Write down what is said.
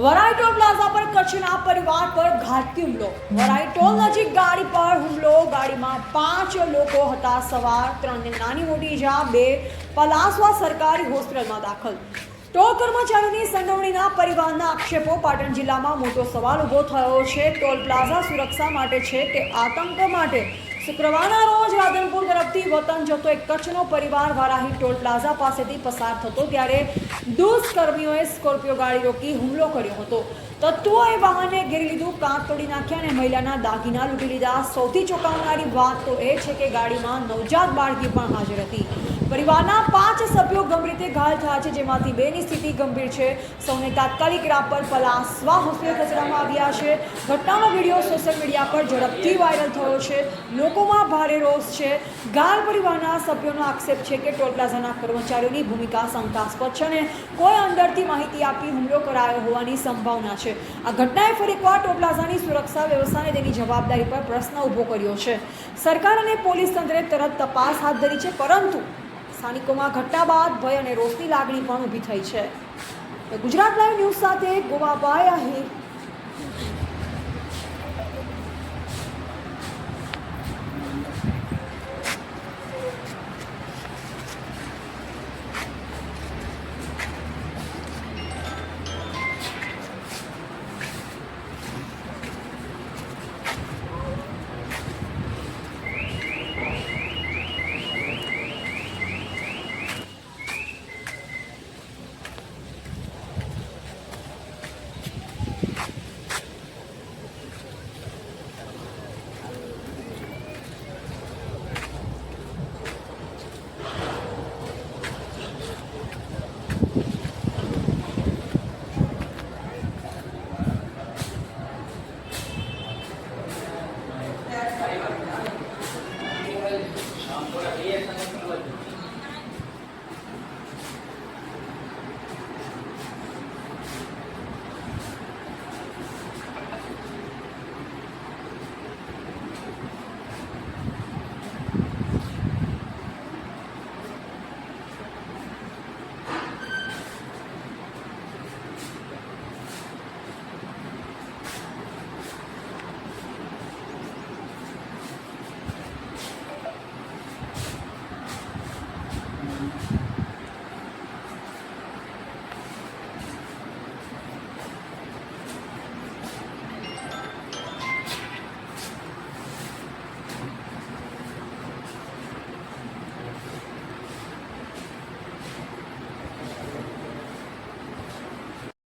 વરાઈ toll plaza પર કચ્છના પરિવાર પર ઘાતકી હુમલો। વરાઈ ટોલ નજીક ગાડી પર હુમલો। ગાડીમાં 5 લોકો હતા સવાર, 3ને નાની મોટી ઈજા, 2 પલાસવા સરકારી હોસ્પિટલમાં દાખલ। ટોલ કર્મચારીઓની સંડોવણીના પરિવારના આક્ષેપો। પાટણ જિલ્લામાં મોટો સવાલ ઊભો થયો છે। ટોલ પ્લાઝા સુરક્ષા માટે છે કે આતંક માટે? શુક્રવારના રોજ રાધનપુર તરફથી વતન જતો એક કચ્છનો પરિવાર વારાહી ટોલ પ્લાઝા પાસેથી પસાર થતો ત્યારે દુષ્કર્મીઓએ સ્કોર્પિયો ગાડી રોકી હુમલો કર્યો હતો। તત્વોએ વાહનને ઘેરી લીધું, કાચ તોડી નાખ્યા અને મહિલાના દાગીના લૂંટી લીધા। સૌથી ચોંકાવનારી વાત તો એ છે કે ગાડીમાં નવજાત બાળકી પણ હાજર હતી। પરિવારના 5 સભ્યો ગંભીર રીતે ઘાયલ થયા છે, જેમાંથી 2ની સ્થિતિ ગંભીર છે। સૌને તાત્કાલિક રાપર પલાસવા હોસ્પિટલ ખસેડવામાં આવ્યા છે। ઘટનાનો વિડીયો સોશિયલ મીડિયા પર ઝડપથી વાયરલ થયો છે। લોકોમાં ભારે રોષ છે। ઘાયલ પરિવારના સભ્યોનો આક્ષેપ છે કે ટોલ પ્લાઝાના કર્મચારીઓની ભૂમિકા શંકાસ્પદ છે અને કોઈ અંદરથી માહિતી આપી હુમલો કરાયો હોવાની સંભાવના છે। આ ઘટનાએ ફરી એકવાર ટોલ પ્લાઝાની સુરક્ષા વ્યવસ્થાને તેની જવાબદારી પર પ્રશ્ન ઊભો કર્યો છે। સરકાર અને પોલીસ તંત્રે તરત તપાસ હાથ ધરી છે, પરંતુ સ્થાનિકોમાં ઘટના બાદ ભય અને રોષની લાગણી પણ ઊભી થઈ છે। ગુજરાત લાઈવ ન્યૂઝ સાથે ગોવાભાઈ આહિર।